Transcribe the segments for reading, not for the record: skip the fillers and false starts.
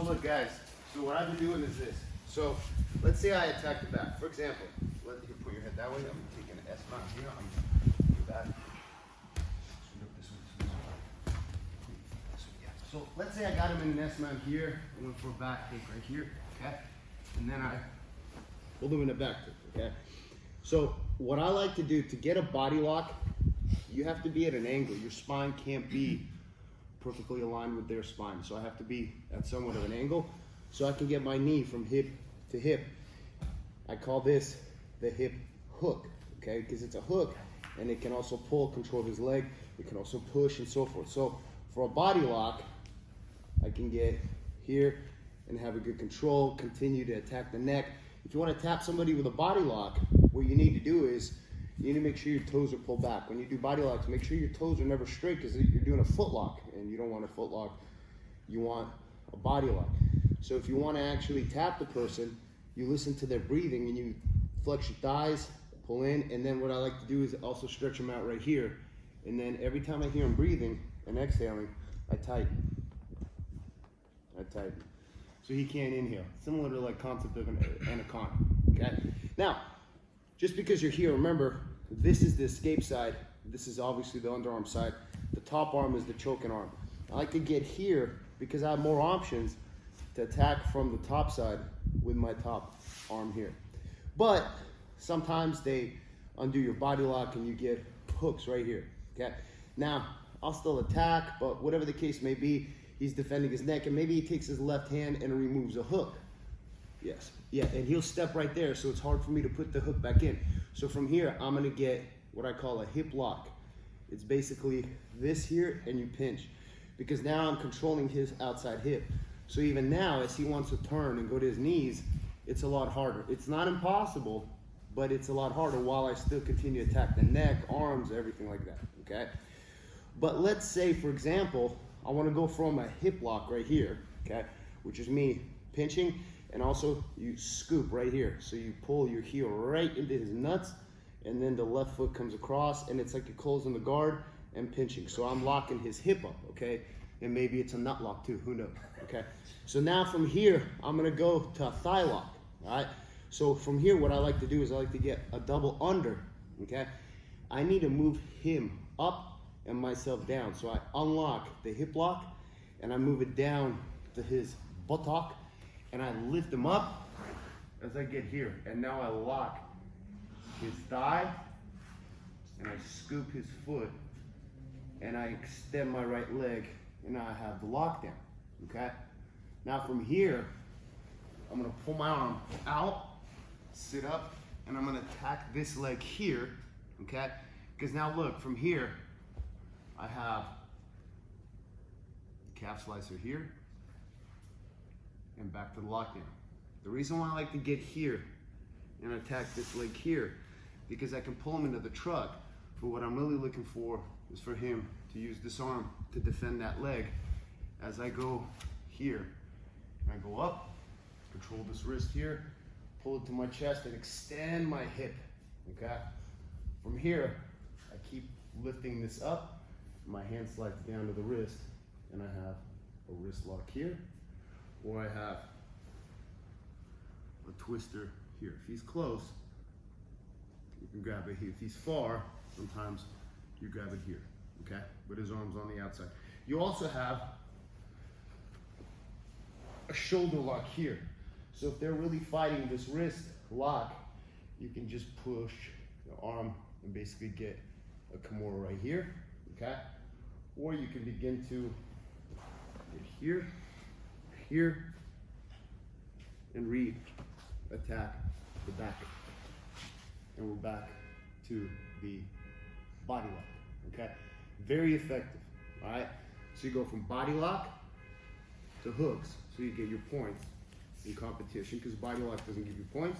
look guys, so what I've been doing is this. So let's say I attack the back. For example, let you put your head that way. I'm taking an S mount here. I'm your back. So let's say I got him in an S mount here. I went for a back take right here, okay? And then I hold him in a back take, okay? So what I like to do to get a body lock, you have to be at an angle. Your spine can't be perfectly aligned with their spine. So I have to be at somewhat of an angle so I can get my knee from hip to hip. I call this the hip hook, okay? Because it's a hook and it can also pull, control his leg. It can also push and so forth. So for a body lock, I can get here and have a good control, continue to attack the neck. If you want to tap somebody with a body lock, what you need to do is you need to make sure your toes are pulled back. When you do body locks, make sure your toes are never straight because you're doing a foot lock and you don't want a foot lock. You want a body lock. So if you want to actually tap the person, you listen to their breathing and you flex your thighs, pull in, and then what I like to do is also stretch them out right here. And then every time I hear them breathing and exhaling, I tighten. So he can't inhale. Similar to like concept of an anaconda, okay? Now, just because you're here, remember, this is the escape side. This is obviously the underarm side. The top arm is the choking arm. I like to get here because I have more options to attack from the top side with my top arm here. But sometimes they undo your body lock and you get hooks right here, okay? Now, I'll still attack, but whatever the case may be, he's defending his neck and maybe he takes his left hand and removes a hook. Yes, yeah, and he'll step right there, so it's hard for me to put the hook back in. So from here, I'm gonna get what I call a hip lock. It's basically this here and you pinch, because now I'm controlling his outside hip. So even now, as he wants to turn and go to his knees, it's a lot harder. It's not impossible, but it's a lot harder while I still continue to attack the neck, arms, everything like that, okay? But let's say, for example, I wanna go from a hip lock right here, okay? Which is me pinching, and also you scoop right here. So you pull your heel right into his nuts, and then the left foot comes across, and it's like you're closing the guard and pinching. So I'm locking his hip up, okay? And maybe it's a nut lock too, who knows, okay? So now from here, I'm gonna go to a thigh lock, all right? So from here, what I like to do is I like to get a double under, okay? I need to move him up and myself down. So I unlock the hip lock, and I move it down to his buttock, and I lift him up as I get here. And now I lock his thigh, and I scoop his foot, and I extend my right leg, and I have the lockdown, okay? Now from here, I'm gonna pull my arm out, sit up, and I'm gonna attack this leg here, okay? Because now look, from here, I have the calf slicer here, and back to the lockdown. The reason why I like to get here and attack this leg here, because I can pull him into the truck, but what I'm really looking for is for him to use this arm to defend that leg as I go here. I go up, control this wrist here, pull it to my chest and extend my hip, okay? From here, I keep lifting this up, my hand slides down to the wrist, and I have a wrist lock here, or I have a twister here. If he's close, you can grab it here. If he's far, sometimes you grab it here, okay? But his arm's on the outside. You also have a shoulder lock here. So if they're really fighting this wrist lock, you can just push the arm and basically get a Kimura right here, okay? Or you can begin to get here, here, and re-attack the back. And we're back to the body lock, okay? Very effective, all right? So you go from body lock to hooks, so you get your points in competition, because body lock doesn't give you points.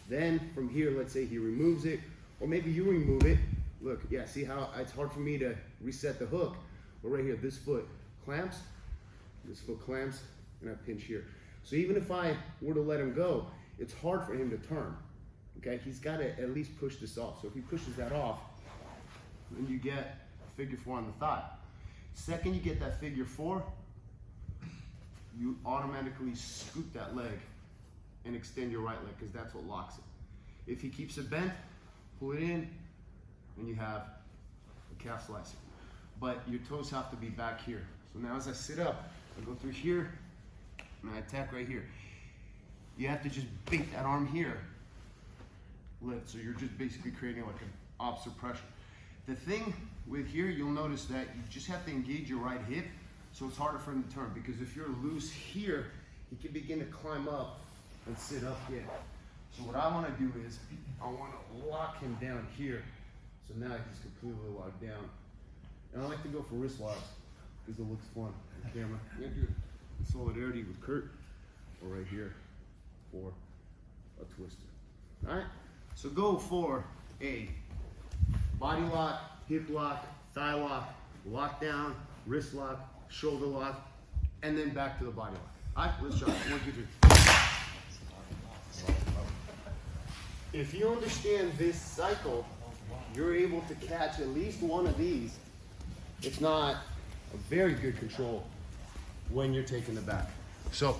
Then from here, let's say he removes it, or maybe you remove it. Look, yeah, see how it's hard for me to reset the hook, but right here, this foot clamps, and I pinch here. So even if I were to let him go, it's hard for him to turn, okay? He's got to at least push this off. So if he pushes that off, then you get a figure 4 on the thigh. Second you get that figure 4, you automatically scoot that leg and extend your right leg because that's what locks it. If he keeps it bent, pull it in, and you have a calf slicer. But your toes have to be back here. So now as I sit up, I go through here, and I attack right here. You have to just bait that arm here, lift. So you're just basically creating like an opposite pressure. The thing with here, you'll notice that you just have to engage your right hip, so it's harder for him to turn, because if you're loose here, he can begin to climb up and sit up here. So what I want to do is, I want to lock him down here. So now he's completely locked down. And I like to go for wrist locks, because it looks fun on camera. Yeah, do solidarity with Kurt, or right here for a twister. All right, so go for a body lock, hip lock, thigh lock, lock down, wrist lock, shoulder lock, and then back to the body lock. All right, let's try it. 1, 2, 3. If you understand this cycle, you're able to catch at least one of these, if not a very good control, when you're taking the back. So